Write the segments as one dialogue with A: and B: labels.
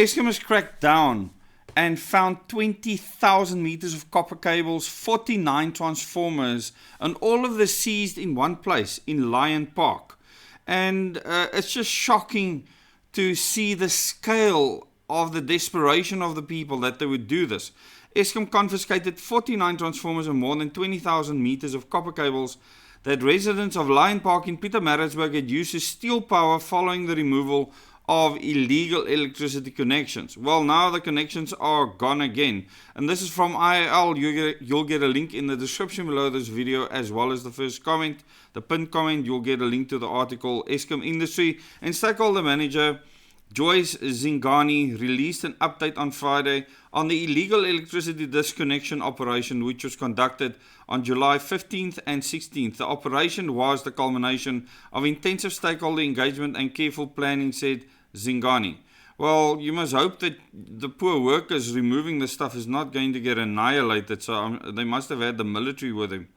A: Eskom has cracked down and found 20,000 meters of copper cables, 49 transformers, and all of this seized in one place in Lion Park. And it's just shocking to see the scale of the desperation of the people that they would do this. Eskom confiscated 49 transformers and more than 20,000 meters of copper cables that residents of Lion Park in Pietermaritzburg had used to steal power following the removal of illegal electricity connections. Well, now the connections are gone again. And this is from IAL. You'll get a link in the description below this video, as well as the first comment. The pinned comment, you'll get a link to the article. Eskom Industry and Stakeholder Manager Joyce Zingani released an update on Friday on the illegal electricity disconnection operation, which was conducted on July 15th and 16th. The operation was the culmination of intensive stakeholder engagement and careful planning, said Zingani. Well, you must hope that the poor workers removing the stuff is not going to get annihilated, so they must have had the military with them.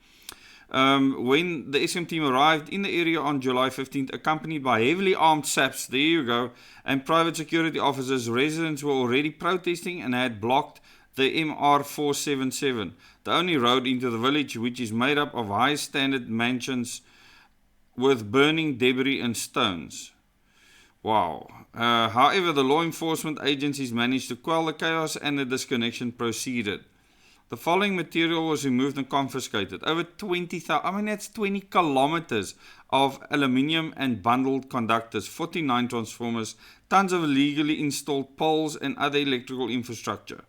A: When the Eskom team arrived in the area on July 15th, accompanied by heavily armed SAPs, there you go, and private security officers, residents were already protesting and had blocked the MR477, the only road into the village, which is made up of high standard mansions with burning debris and stones. Wow. However, the law enforcement agencies managed to quell the chaos and the disconnection proceeded. The following material was removed and confiscated. Over 20,000, that's 20 kilometers of aluminium and bundled conductors, 49 transformers, tons of illegally installed poles and other electrical infrastructure.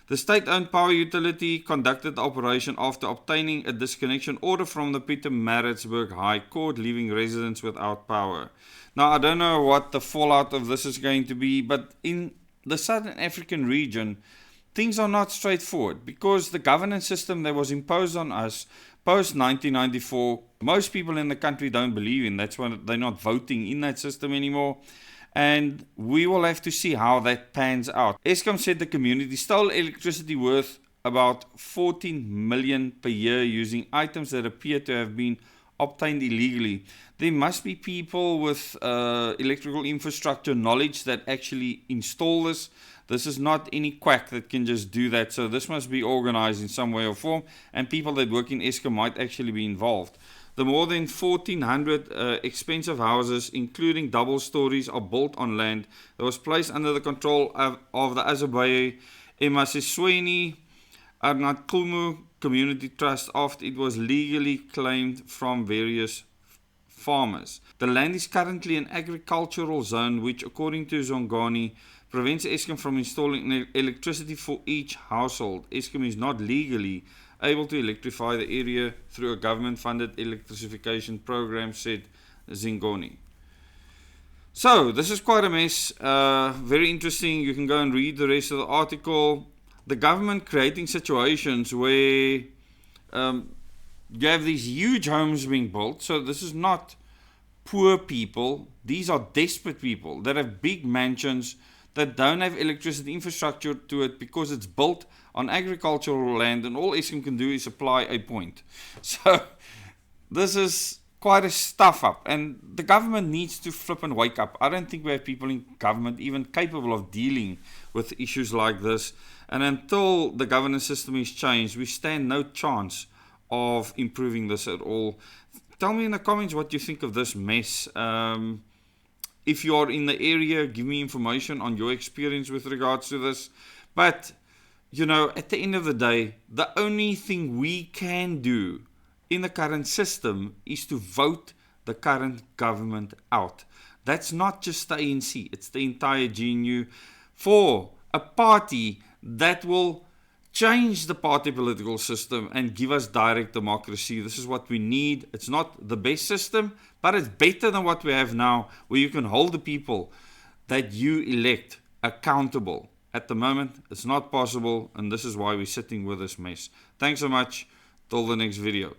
A: The state-owned power utility conducted the operation after obtaining a disconnection order from the Pietermaritzburg High Court, leaving residents without power. Now, I don't know what the fallout of this is going to be, but in the Southern African region, things are not straightforward because the governance system that was imposed on us post-1994, most people in the country don't believe in. That's why they're not voting in that system anymore. And we will have to see how that pans out. Eskom said the community stole electricity worth about 14 million per year using items that appear to have been obtained illegally. There must be people with electrical infrastructure knowledge that actually install this. This is not any quack that can just do that. So this must be organized in some way or form, and people that work in Eskom might actually be involved. The more than 1,400 expensive houses, including double stories, are built on land that was placed under the control of the Azebaye Emasisweni Arnatkumu Community Trust after it was legally claimed from various farmers. The land is currently an agricultural zone, which, according to Zongani, prevents Eskom from installing electricity for each household. Eskom is not legally able to electrify the area through a government-funded electrification program, said Zingoni. So, this is quite a mess. Very interesting. You can go and read the rest of the article. The government creating situations where you have these huge homes being built. So, this is not poor people. These are desperate people that have big mansions that don't have electricity infrastructure to it because it's built on agricultural land, and all Eskom can do is apply a point. So this is quite a stuff up, and the government needs to flip and wake up. I don't think we have people in government even capable of dealing with issues like this, and until the governance system is changed, we stand no chance of improving this at all. Tell me in the comments what you think of this mess. If you are in the area, give me information on your experience with regards to this. But, you know, at the end of the day, the only thing we can do in the current system is to vote the current government out. That's not just the ANC, it's the entire GNU, for a party that will change the party political system and give us direct democracy. This is what we need. It's not the best system, but it's better than what we have now, where you can hold the people that you elect accountable. At the moment, it's not possible, and this is why we're sitting with this mess. Thanks so much. Till the next video.